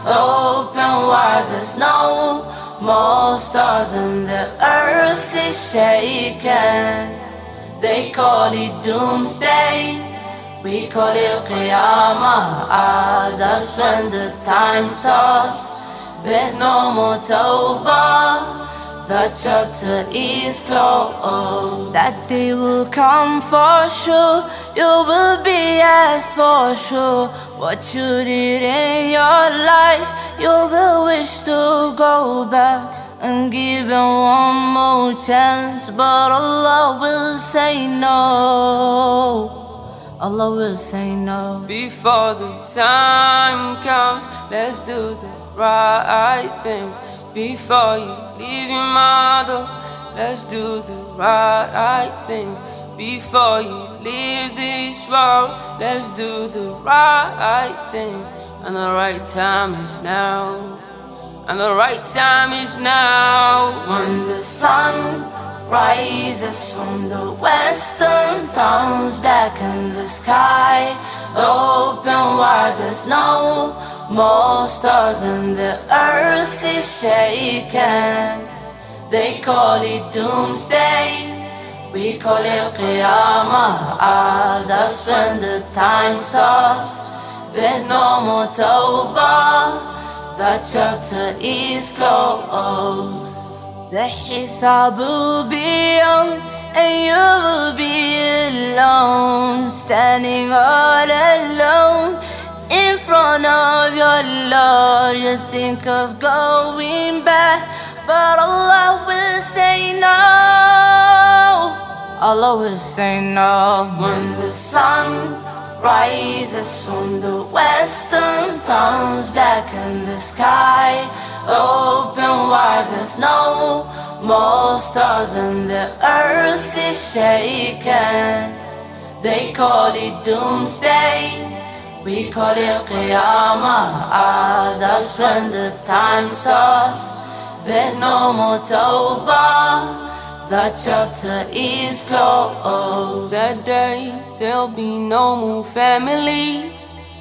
open wide, there's no more stars and the earth is shaking. They call it doomsday, we call it Qiyama. That's when the time stops, there's no more Tawbah. The chapter is closed. That day will come for sure. You will be asked for sure what you did in your life. You will wish to go back and give it one more chance, but Allah will say no. Allah will say no. Before the time comes, let's do the right things. Before you leave your mother, let's do the right things. Before you leave this world, let's do the right things. And the right time is now. And the right time is now. When the sun rises from the western, turns black in the sky, open wide, there's no more stars and the earth is shaking. They call it doomsday, we call it Qiyama. That's when the time stops, there's no more Tawbah. That chapter is closed. The hisab will be on and you will be alone, standing all alone in front of your Lord. You think of going back, but Allah will say no. Allah will say no. When the sun rises from the western, turns black in the sky, open wide, there's no more stars and the earth is shaking. They call it doomsday, we call it Qiyama. That's when the time stops, there's no more Tawbah. That chapter is closed. That day there'll be no more family,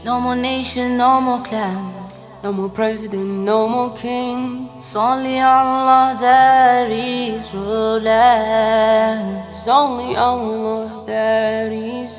no more nation, no more clan, no more president, no more king. It's only Allah that is ruling. It's only Allah that is